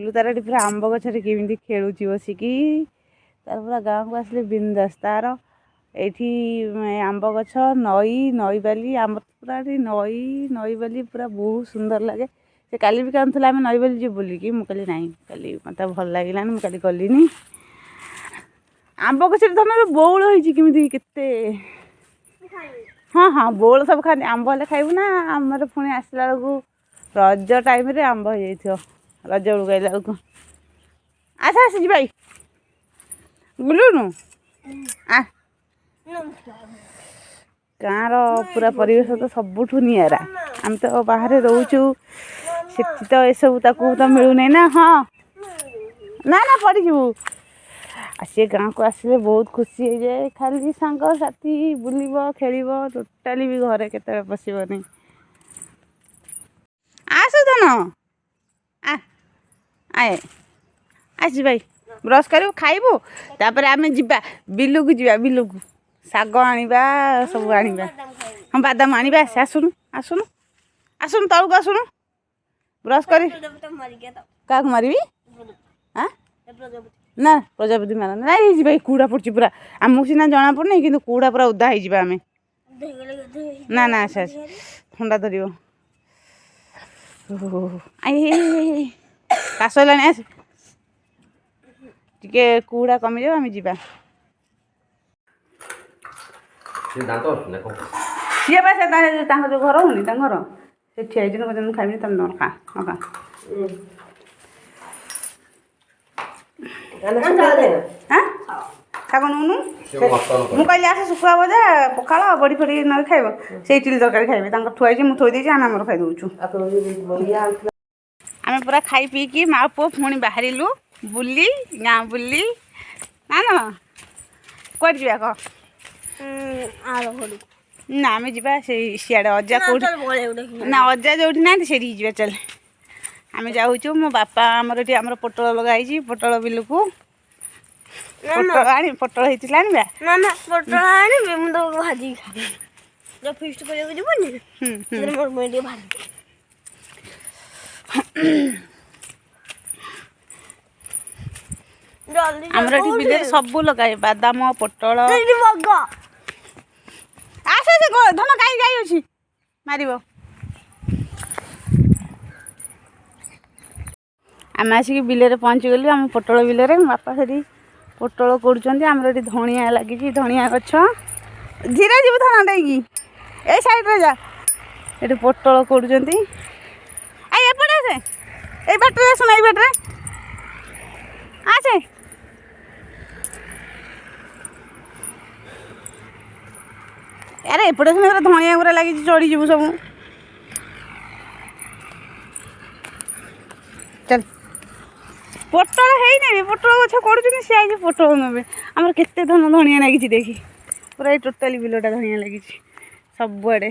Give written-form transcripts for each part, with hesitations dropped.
बुलू तार पूरा आंब गचर केमी खेलुची बसिकी तार पूरा गाँव को आसले बिंदास तार एठी आंब गछ नई नई बाली आम पूरा नई नई बाली पूरा बहुत सुंदर लगे से काली भी कहला आम नई बाली जी बुलिकी मुझे ना काली मत भल लगे मुझे गलिनी आंब गचर तुम बौल होमी के हाँ हाँ बौल सब खाते आंब हेल्ले खाइबू ना आमर पुणी आसला बेलू रज टाइम रे आंब हो जाइए रज बेलू गला बेलू आस आस भाई बुलुनु आ गाँव पूरा परिवेश तो सबुठ निरा आम तो बाहर रोचु से तो यू तो मिलूना ना हाँ ना ना पड़ीजु सी गाँव को आसले बहुत खुशी हो जाए खाली सांग साथी बुल खेल टोटाली भी घरे के पशनी आसु धन आए आस भाई ब्रश करू खाइबू तापर आम जा बिलू को जा बिलू को शाग आनिबा सब आनिबा हम बादाम आनिबा आसुनु आसुनु आसुनु तलक आसुनु ब्रश कर क्या मारी हाँ ना प्रजापति मार ना भाई कूड़ा पड़ी पूरा आमको सीना जना पड़ना कि कूड़ा पूरा उदा हो आम ना ना आस ठंडा धर काश है आस टे कूड़ा कमी जाओ आम जा सी बा से जो घर होनी घर से ठिया खाइबी तुम खा खा शाग नौनु मुझे आस शुखुआ भजा पखाड़ बड़ी फड़ी न खाइब से इडली तरकारी खाइबे थुआई मुझे थोड़ी आम आम खाई दौचु आम पूरा खाई पीकी माँ पुओ पुणी बाहरलु बुली गाँ बुली ना ना कौट जा कह ना आम जा सियाड़े अजा कौट ना अजा जो ना से चल आम जाऊँ मो बापा आमर ये आमर पोटल लगाई पोटल बिलू को पोटल आनी पोटल होता आनवा ना ना पोटल आनी मुझे तो भाजी खाई जो फिस्ट कर जीवन मोर मुझे भाजी आमर ये बिल सब लगाए बादाम पोटल आस धन कहीं गाई अच्छी मार आम आसिक बिल पहुँची गलु आम पोटल बिल बापा से पोटल कोड़ुचंती आमर ये धनिया लगी धनिया गछ धीरे जीव धन देगी ए साइड रे जा ये पोटल कोड़ुचंती आई एपटे आसे ए बाटे आसना ए बाटे आसे अरे एपटे सुन धनिया गुरा लगी चढ़ी जीव सब चल पोटल है पोटल गछ कड़ुन सी आई पोटल ने आमर केते धन धनिया लगी देखी पूरा ये टोटाली बिलटा धनिया लगी सबुआड़े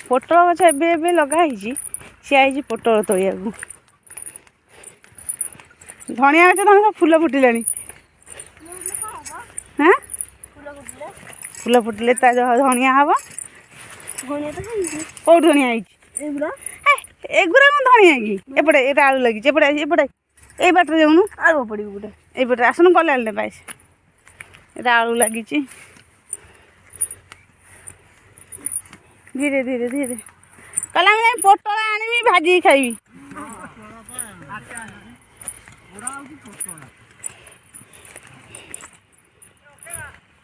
पोटल गछ एबे लगाई सी आई पोटल तोड़िया धनिया गछ तुम सब फूल फुटिला हाँ फूल फुटिले धनिया हम कौट धनिया एगुरा कौन धनिया कि एपटे ये आलू लगी एपटे एपटे ये बाटर जाऊनु आलू पड़ गोटे ये बाटे आसनु कल आलू पाइस ये आलू लगी धीरे धीरे धीरे कल आम पोटल आनी भाजी खाइबी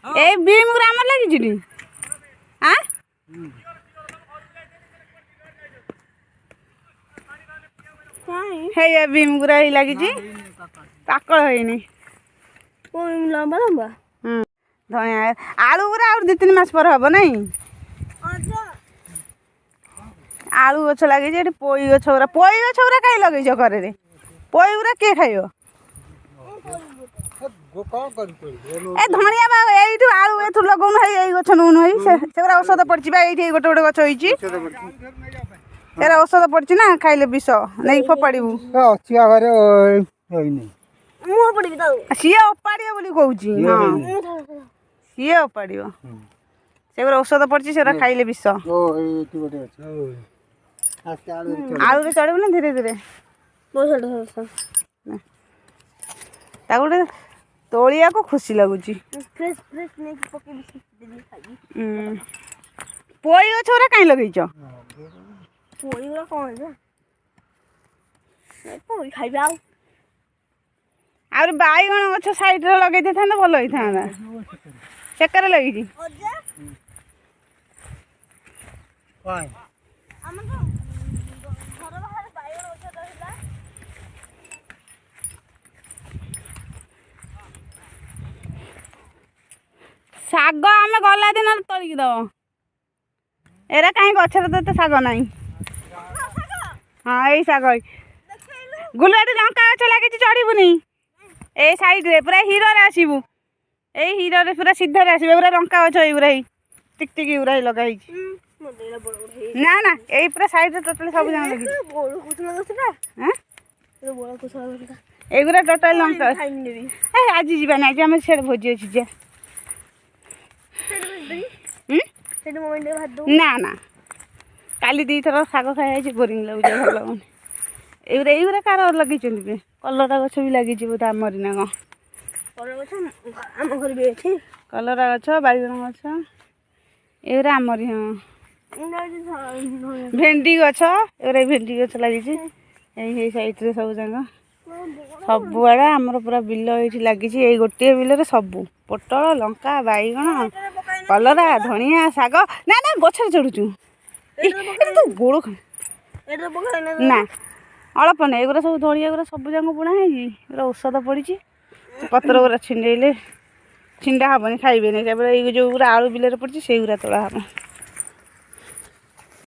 ए बीम गुरा आमर लगी हाँ है बीम गुरा ही लगी पाकल है लंबा लंबा धनिया आलू गुरा और 2-3 मास पर हम नहीं आलू गछ लगे पोई गछ गुरा कहीं लगे घर पोई गुरा किए खाइब ए धनिया बा एठू आलू एठू लगौन है यही गछ नौन है सेगरा औषध पड़छि बा एठी गोटे गोटे गछ होइछि सेरा औषध पड़छि ना खाइले विष नहीं फोपाड़ीबू अच्छी घरे होइनी मु पड़बी ताऊ सिए ओपाड़ियो बोली कहउछि हां सिए ओपाड़ियो सेगरा औषध पड़छि सेरा खाइले विष ओ एठी गोटे अछि ଆସ୍ତେ ଆଳୁରେ ଚଢ। ଆଳୁରେ ଚଢ଼ିବୁ ନା ଧୀରେ ଧୀରେ? ବହୁତ ଛୋଟ ଛୋଟ ତାକୁ ଗୋଟେ ତୋଳିବାକୁ ଖୁସି ଲାଗୁଛି। ଫ୍ରେଶ୍ ଫ୍ରେଶ୍ ନେଇକି ପକେଇବି ଖାଇବି। ପୋଇ ଗଛ ଗୁରା କାହିଁ ଲଗେଇଛ? ପୋଇ ଗୁଡ଼ା କ'ଣ ହେଲା? ପୋଇ ଖାଇବି ଆଉ। ଆହୁରି ବାଇଗଣ ଗଛ ସାଇଡ଼ରେ ଲଗେଇ ଦେଇଥାନ୍ତେ ଭଲ ହେଇଥାନ୍ତା। ସେକରେ ଲାଗିଛି। ଅଜା କାଇଁ? ଆମର ତ ଘର ବାହାରେ ବାଇଗଣ ଗଛ ରହିଲା। ଶାଗ ଆମେ ଗଲା ଦିନରେ ତୋଳିକି ଦବ। ଏରା କାହିଁ ଗଛରେ ତ ଏତେ ଶାଗ ନାହିଁ। ହଁ ଏଇ ଶାଗ ଗୁଲୁ ଏଠି ଲଙ୍କା ଗଛ ଲାଗିଛି, ଚଢ଼ିବୁନି। ଏଇ ସାଇଡ଼ରେ ପୁରା ହିରରେ ଆସିବୁ। ଏଇ ହିରରେ ପୁରା ସିଧାରେ ଆସିବେ। ପୁରା ଲଙ୍କା ଗଛ ଏଇଗୁରା ହେଇ ଟିକଟିକି ଗୁରା ହେଇ ଲଗା ହେଇଛି। ନା ନା ଏଇ ପୁରା ସାଇଡ଼ରେ ଟୋଟାଲି ସବୁ ଯାକ ଲାଗିଛି। ଏଇଗୁରା ଟୋଟାଲି ଲଙ୍କା। ଏ ଆଜି ଯିବାନି, ଆଜି ଆମର ସିଆଡ଼େ ଭୋଜି ଅଛି ଯା। ନା ନା କାଲି ଦୁଇଥର ଶାଗ ଖାଇଯାଇଛି, ବୋରିଂ ଲାଗୁଛି, ଭଲ ଲାଗୁନି। ଏଇଗୁରା କାହାର ଲଗେଇଛନ୍ତି ବି? କଲରା ଗଛ ବି ଲାଗିଛି ବୋଧେ ଆମରି ନା କ'ଣ? କଲରା ଗଛ ଆମ ଘରେ ବି ଅଛି। କଲରା ଗଛ, ବାଇଗଣ ଗଛ ଏଗୁରା ଆମରି। ହଁ ଭେଣ୍ଡି ଗଛ, ଏଗୁରା ଭେଣ୍ଡି ଗଛ ଲାଗିଛି ଏଇ ସାଇଡ଼ରେ ସବୁ ଯାକ। ସବୁଆଡ଼େ ଆମର ପୁରା ବିଲ ଏଇଠି ଲାଗିଛି। ଏଇ ଗୋଟିଏ ବିଲରେ ସବୁ ପୋଟଳ, ଲଙ୍କା, ବାଇଗଣ, କଲରା, ଧଣିଆ, ଶାଗ। ନା ନା ଗଛରେ ଚଢ଼ୁଛୁ, ତୁ ଗୋଡ଼ ନା ଅଳ୍ପ ନାହିଁ। ଏଗୁରା ସବୁ ଧଣିଆ ଗୁରା ସବୁ ଯାକ ବୁଣା ହେଇଛି। ଏଗୁରା ଔଷଧ ପଡ଼ିଛି। ପତ୍ର ଗୁରା ଛିଣ୍ଡେଇଲେ ଛିଣ୍ଡା ହେବନି, ଖାଇବେନି। କେବଳ ଏଇ ଯେଉଁଗୁରା ଆଳୁ ବିଲରେ ପଡ଼ିଛି ସେଇଗୁରା ତୋଳା ହେବ।